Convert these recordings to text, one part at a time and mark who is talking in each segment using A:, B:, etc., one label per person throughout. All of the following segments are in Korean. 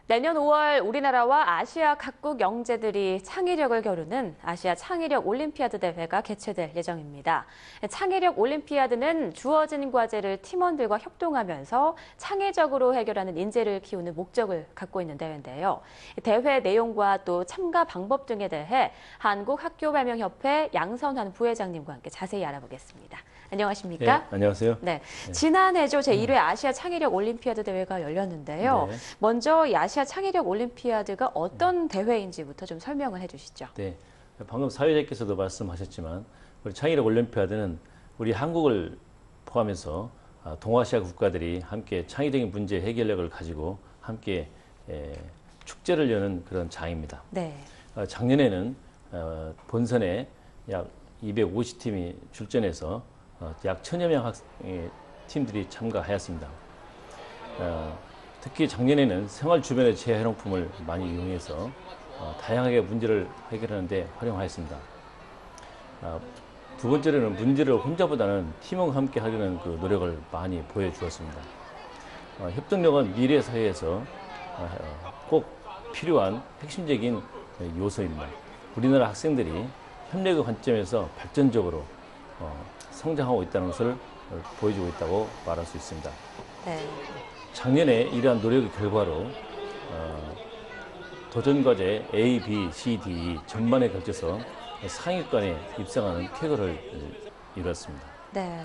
A: 내년 5월 우리나라와 아시아 각국 영재들이 창의력을 겨루는 아시아 창의력 올림피아드 대회가 개최될 예정입니다. 창의력 올림피아드는 주어진 과제를 팀원들과 협동하면서 창의적으로 해결하는 인재를 키우는 목적을 갖고 있는 대회인데요. 대회 내용과 또 참가 방법 등에 대해 한국학교발명협회 양선환 부회장님과 함께 자세히 알아보겠습니다. 안녕하십니까?
B: 네, 안녕하세요.
A: 네, 지난해죠 제1회 아시아 창의력 올림피아드 대회가 열렸는데요.
B: 네.
A: 먼저 이 아시아 창의력 올림피아드가 어떤 대회인지부터 좀 설명을 해주시죠.
B: 네, 방금 사회자께서도 말씀하셨지만 우리 창의력 올림피아드는 우리 한국을 포함해서 동아시아 국가들이 함께 창의적인 문제 해결력을 가지고 함께 축제를 여는 그런 장입니다.
A: 네.
B: 작년에는 본선에 약 250팀이 출전해서 약 1000여 명 팀들이 참가하였습니다. 특히 작년에는 생활 주변의 재활용품을 많이 이용해서 다양하게 문제를 해결하는 데 활용하였습니다. 두 번째로는 문제를 혼자보다는 팀원과 함께 하려는 그 노력을 많이 보여주었습니다. 협동력은 미래 사회에서 꼭 필요한 핵심적인 요소입니다. 우리나라 학생들이 협력의 관점에서 발전적으로 성장하고 있다는 것을 보여주고 있다고 말할 수 있습니다.
A: 네.
B: 작년에 이러한 노력의 결과로 도전과제 A, B, C, D 전반에 걸쳐서 상위권에 입상하는 쾌거를 이뤘습니다.
A: 네.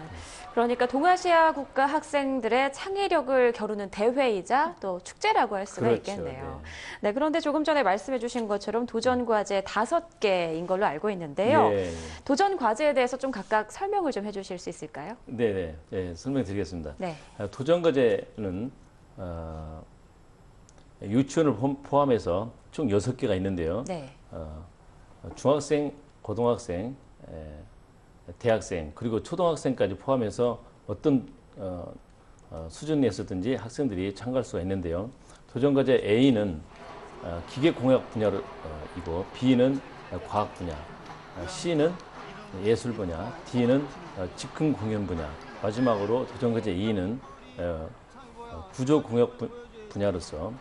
A: 그러니까 동아시아 국가 학생들의 창의력을 겨루는 대회이자 또 축제라고 할 수가
B: 그렇죠.
A: 있겠네요. 네. 그런데 조금 전에 말씀해 주신 것처럼 도전 과제 5개인 걸로 알고 있는데요.
B: 네.
A: 도전 과제에 대해서 좀 각각 설명을 좀 해주실 수 있을까요?
B: 네, 설명드리겠습니다.
A: 네.
B: 도전 과제는 유치원을 포함해서 총 6개가 있는데요.
A: 네.
B: 중학생, 고등학생, 대학생 그리고 초등학생까지 포함해서 어떤 수준이었든지 학생들이 참가할 수가 있는데요. 도전과제 A는 기계공학 분야이고 B는 과학 분야, C는 예술 분야, D는 즉흥공연 분야, 마지막으로 도전과제 E는 구조공학 분야로서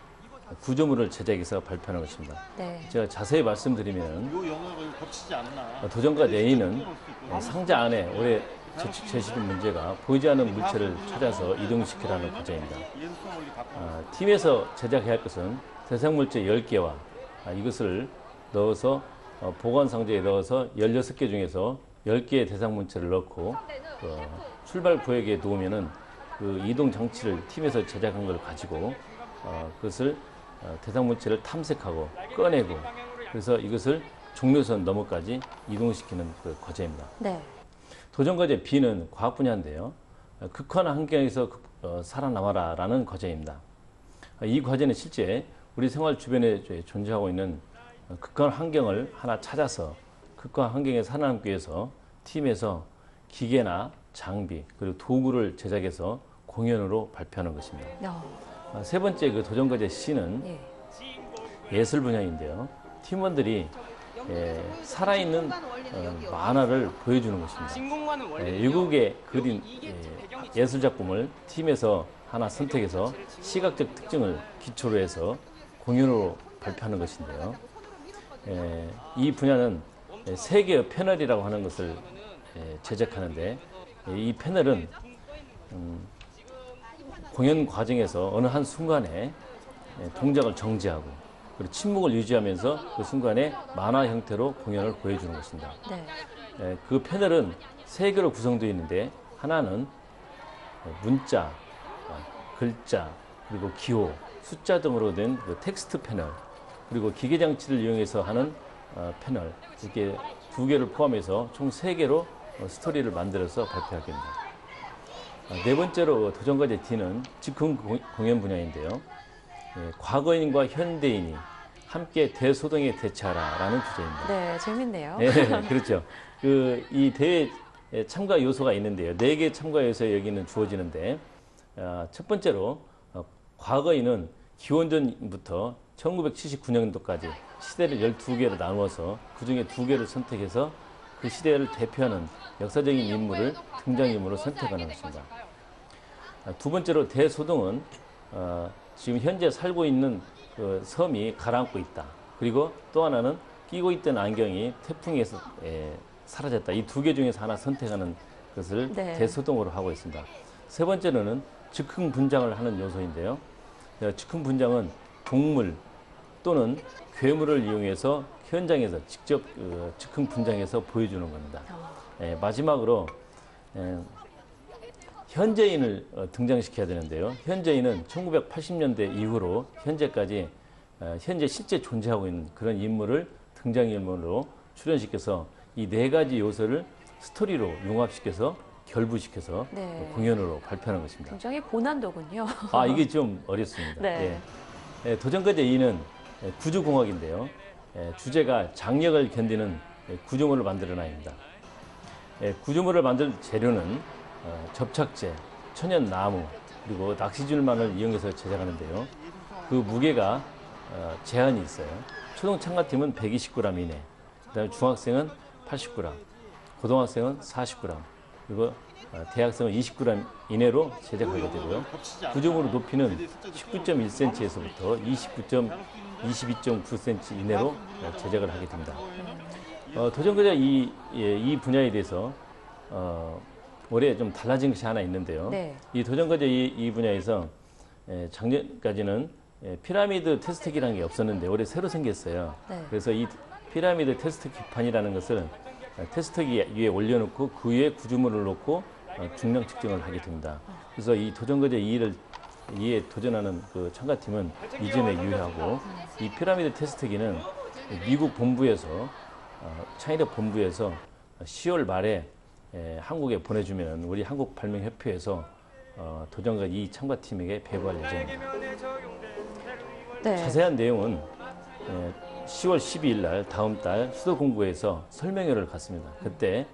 B: 구조물을 제작해서 발표하는 것입니다.
A: 네.
B: 제가 자세히 말씀드리면
C: 요 영역을 거치지 않나.
B: 도전과제 A는 상자 안에 오래 제시된 문제가 보이지 않는 물체를 찾아서 이동시키라는 과제입니다. 팀에서 제작해야 할 것은 대상 물체 10개와 이것을 넣어서 보관 상자에 넣어서 16개 중에서 10개의 대상 물체를 넣고 출발 구역에 놓으면은 그 이동 장치를 팀에서 제작한 걸 가지고 그것을 대상 물체를 탐색하고 꺼내고 그래서 이것을 종료선 너머까지 이동시키는 그 과제입니다.
A: 네.
B: 도전과제 B는 과학 분야인데요. 극한 환경에서 살아남아라 라는 과제입니다. 이 과제는 실제 우리 생활 주변에 존재하고 있는 극한 환경을 하나 찾아서 극한 환경에 살아남기 위해서 팀에서 기계나 장비 그리고 도구를 제작해서 공연으로 발표하는 것입니다. 세 번째 그 도전과제 C는 예술 분야인데요. 팀원들이 살아있는 만화를 보여주는 것입니다. 외국에 그린 예술 작품을 팀에서 하나 선택해서 시각적 특징을 기초로 해서 공연으로 발표하는 것인데요. 이 분야는 세 개의 패널이라고 하는 것을 제작하는데 이 패널은 공연 과정에서 어느 한 순간에 동작을 정지하고 그리고 침묵을 유지하면서 그 순간에 만화 형태로 공연을 보여주는 것입니다.
A: 네.
B: 그 패널은 세 개로 구성되어 있는데 하나는 문자, 글자, 그리고 기호, 숫자 등으로 된 그 텍스트 패널 그리고 기계 장치를 이용해서 하는 패널 이렇게 2개를 포함해서 총 3개로 스토리를 만들어서 발표하게 됩니다. 네 번째로 도전과제 D는 즉흥 공연 분야인데요. 과거인과 현대인이 함께 대소동에 대처하라라는 주제입니다.
A: 네, 재밌네요.
B: 네, 그렇죠. 이 대회 참가 요소가 있는데요. 4개 참가 요소에 여기는 주어지는데 첫 번째로 과거인은 기원전부터 1979년도까지 시대를 12개로 나누어서 그중에 2개를 선택해서 그 시대를 대표하는 역사적인 인물을 등장인물로 선택하는 것입니다. 두 번째로 대소동은 지금 현재 살고 있는 그 섬이 가라앉고 있다. 그리고 또 하나는 끼고 있던 안경이 태풍에서 사라졌다. 이 두 개 중에서 하나 선택하는 것을
A: 네.
B: 대소동으로 하고 있습니다. 세 번째로는 즉흥 분장을 하는 요소인데요. 즉흥 분장은 동물 또는 괴물을 이용해서 현장에서 직접 즉흥 분장해서 보여주는 겁니다. 마지막으로 현재인을 등장시켜야 되는데요. 현재인은 1980년대 이후로 현재까지 현재 실제 존재하고 있는 그런 인물을 등장인물로 출연시켜서 이 네 가지 요소를 스토리로 융합시켜서 결부시켜서
A: 네.
B: 공연으로 발표하는 것입니다.
A: 굉장히 고난도군요.
B: 이게 좀 어렵습니다.
A: 네.
B: 도전과제 2는 구조공학인데요. 주제가 장력을 견디는 구조물을 만들어놔입니다. 구조물을 만들 재료는 접착제, 천연나무, 그리고 낚시줄만을 이용해서 제작하는데요. 그 무게가 제한이 있어요. 초등 참가팀은 120g 이내, 그다음에 중학생은 80g, 고등학생은 40g, 그리고 대학생은 20g 이내로 제작하게 되고요. 구조물의 높이는 19.1cm에서부터 22.9cm 이내로 제작을 하게 됩니다. 도전과제 이 분야에 대해서 올해 좀 달라진 것이 하나 있는데요.
A: 네.
B: 이 도전과제 이 분야에서 작년까지는 피라미드 테스트기라는 게 없었는데 올해 새로 생겼어요.
A: 네.
B: 그래서 이 피라미드 테스트 기판이라는 것을 테스트기 위에 올려놓고 그 위에 구조물을 놓고 중량 측정을 하게 됩니다. 그래서 이 도전과제 2에 도전하는 그 참가팀은 이 점에 유의하고 이 피라미드 테스트기는 미국 본부에서 창의력 본부에서 10월 말에 한국에 보내주면 우리 한국발명협회에서 도전과제 2 참가팀에게 배부할 예정입니다.
A: 네.
B: 자세한 내용은 10월 12일 날 다음 달 수도공구에서 설명회를 갖습니다. 그때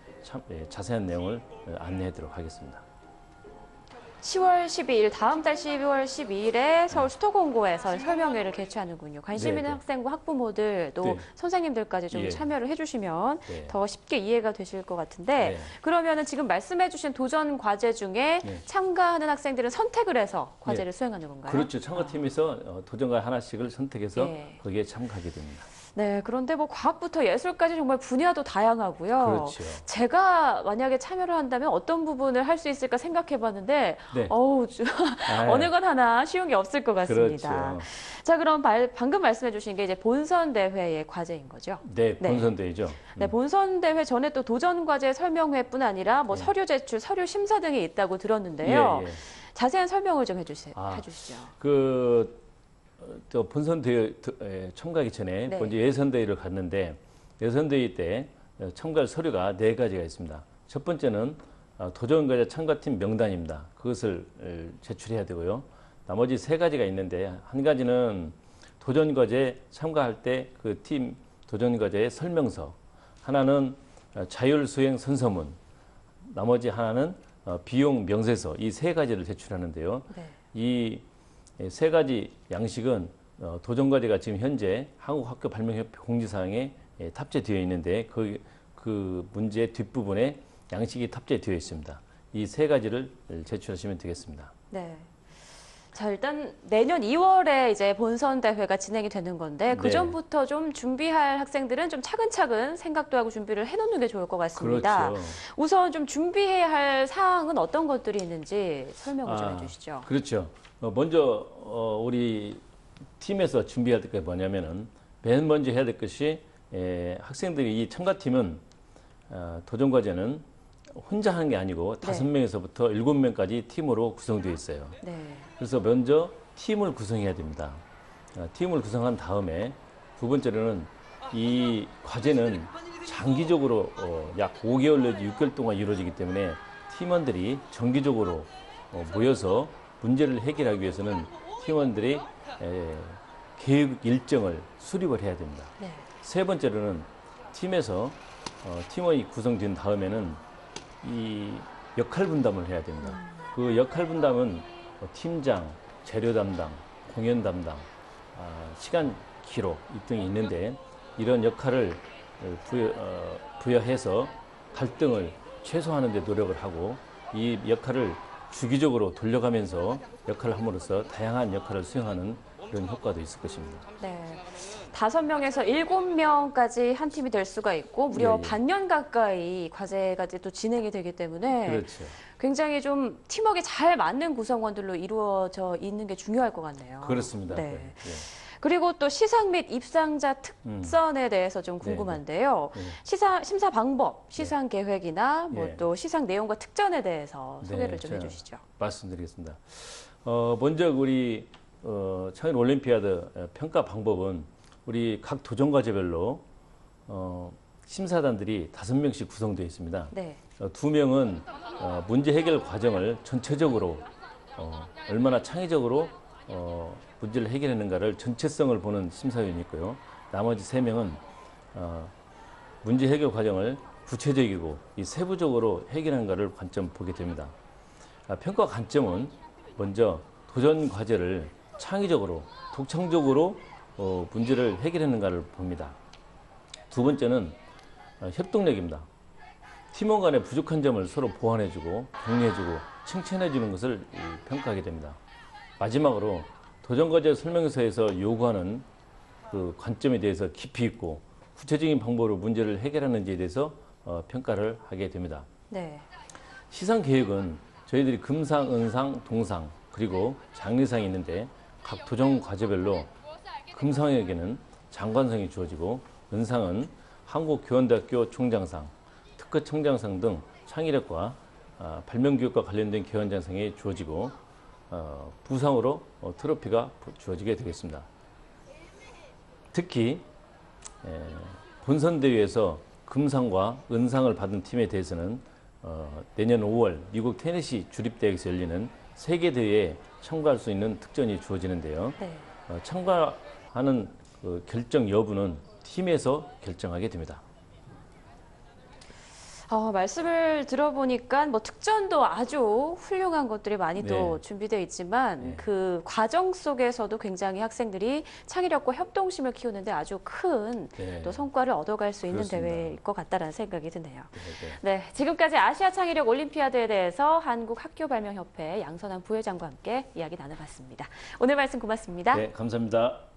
B: 자세한 내용을 안내하도록 하겠습니다.
A: 10월 12일, 다음 달 10월 12일에 서울 수도공고에서 설명회를 개최하는군요. 관심 있는
B: 네.
A: 학생과 학부모들 또
B: 네.
A: 선생님들까지 좀
B: 예.
A: 참여를 해주시면
B: 네.
A: 더 쉽게 이해가 되실 것 같은데
B: 네.
A: 그러면은 지금 말씀해주신 도전 과제 중에
B: 네.
A: 참가하는 학생들은 선택을 해서 과제를 수행하는 건가요?
B: 그렇죠. 참가팀에서 도전과 하나씩을 선택해서
A: 네.
B: 거기에 참가하게 됩니다.
A: 네, 그런데 뭐 과학부터 예술까지 정말 분야도 다양하고요.
B: 그렇죠.
A: 제가 만약에 참여를 한다면 어떤 부분을 할 수 있을까 생각해봤는데,
B: 네.
A: 어느 것 하나 쉬운 게 없을 것 같습니다.
B: 그렇죠.
A: 자, 그럼 방금 말씀해주신 게 이제 본선 대회의 과제인 거죠.
B: 네, 본선대회죠.
A: 네, 본선 대회 전에 또 도전 과제 설명회뿐 아니라 뭐 서류 제출, 서류 심사 등이 있다고 들었는데요.
B: 예, 예.
A: 자세한 설명을 좀 해주시죠.
B: 또 본선대회 참가하기 전에
A: 네.
B: 먼저 예선대회를 갔는데 예선대회 때 참가할 서류가 네 가지가 있습니다. 첫 번째는 도전과제 참가팀 명단입니다. 그것을 제출해야 되고요. 나머지 세 가지가 있는데 한 가지는 도전과제 참가할 때 그 팀 도전과제의 설명서, 하나는 자율수행 선서문, 나머지 하나는 비용 명세서, 이 세 가지를 제출하는데요.
A: 네.
B: 이 세 가지 양식은 도전과제가 지금 현재 한국학교발명협회 공지사항에 탑재되어 있는데 그 문제 뒷부분에 양식이 탑재되어 있습니다. 이 세 가지를 제출하시면 되겠습니다.
A: 네. 자, 일단 내년 2월에 이제 본선 대회가 진행이 되는 건데 그
B: 네.
A: 전부터 좀 준비할 학생들은 좀 차근차근 생각도 하고 준비를 해놓는 게 좋을 것 같습니다.
B: 그렇죠.
A: 우선 좀 준비해야 할 사항은 어떤 것들이 있는지 설명을 좀 해주시죠.
B: 그렇죠. 먼저 우리 팀에서 준비해야 될 게 뭐냐면은 맨 먼저 해야 될 것이 학생들이 이 참가팀은 도전 과제는 혼자 하는 게 아니고 5명에서부터 7명까지 팀으로 구성되어 있어요.
A: 네.
B: 그래서 먼저 팀을 구성해야 됩니다. 팀을 구성한 다음에 두 번째로는 이 과제는 장기적으로 약 5개월 내지 6개월 동안 이루어지기 때문에 팀원들이 정기적으로 모여서 문제를 해결하기 위해서는 팀원들이 계획 일정을 수립을 해야 됩니다.
A: 네.
B: 세 번째로는 팀에서 팀원이 구성된 다음에는 이 역할 분담을 해야 됩니다. 그 역할 분담은 팀장, 재료 담당, 공연 담당, 시간 기록 등이 있는데 이런 역할을 부여해서 갈등을 최소화하는 데 노력을 하고 이 역할을 주기적으로 돌려가면서 역할을 함으로써 다양한 역할을 수행하는 그런 효과도 있을 것입니다.
A: 네. 5명에서 7명까지 한 팀이 될 수가 있고 무려
B: 예, 예.
A: 반년 가까이 과제가 또 진행이 되기 때문에
B: 그렇죠.
A: 굉장히 좀 팀워크에 잘 맞는 구성원들로 이루어져 있는 게 중요할 것 같네요.
B: 그렇습니다.
A: 네.
B: 네.
A: 그리고 또 시상 및 입상자 특선에 대해서 좀 궁금한데요.
B: 네.
A: 심사 방법, 시상 계획이나 뭐
B: 예.
A: 또 시상 내용과 특전에 대해서
B: 네,
A: 소개를 좀
B: 제가
A: 해주시죠.
B: 말씀드리겠습니다. 먼저 우리 창일 올림피아드 평가 방법은 우리 각 도전 과제별로 심사단들이 5명씩 구성되어 있습니다.
A: 네.
B: 2명은 문제 해결 과정을 전체적으로 얼마나 창의적으로 문제를 해결했는가를 전체성을 보는 심사위원이 있고요. 나머지 3명은 문제 해결 과정을 구체적이고 이 세부적으로 해결한가를 관점 보게 됩니다. 평가 관점은 먼저 도전 과제를 창의적으로 독창적으로 문제를 해결했는가를 봅니다. 두 번째는 협동력입니다. 팀원 간의 부족한 점을 서로 보완해주고 격려해주고 칭찬해주는 것을 평가하게 됩니다. 마지막으로 도전과제 설명서에서 요구하는 그 관점에 대해서 깊이 있고 구체적인 방법으로 문제를 해결하는지에 대해서 평가를 하게 됩니다.
A: 네.
B: 시상 계획은 저희들이 금상, 은상, 동상 그리고 장려상이 있는데 각 도전 과제별로 금상에게는 장관상이 주어지고 은상은 한국교원대학교 총장상, 특허총장상 등 창의력과 발명교육과 관련된 교원장상이 주어지고 부상으로 트로피가 주어지게 되겠습니다. 특히 본선대회에서 금상과 은상을 받은 팀에 대해서는 내년 5월 미국 테네시 주립대학에서 열리는 세계대회에 참가할 수 있는 특전이 주어지는데요.
A: 네.
B: 참가하는 그 결정 여부는 팀에서 결정하게 됩니다.
A: 말씀을 들어보니까 뭐 특전도 아주 훌륭한 것들이 많이 또
B: 네.
A: 준비되어 있지만
B: 네.
A: 그 과정 속에서도 굉장히 학생들이 창의력과 협동심을 키우는데 아주 큰
B: 네.
A: 또 성과를 얻어갈 수 있는
B: 그렇습니다.
A: 대회일 것 같다라는 생각이 드네요.
B: 네.
A: 네, 지금까지 아시아 창의력 올림피아드에 대해서 한국학교발명협회 양선환 부회장과 함께 이야기 나눠봤습니다. 오늘 말씀 고맙습니다.
B: 네, 감사합니다.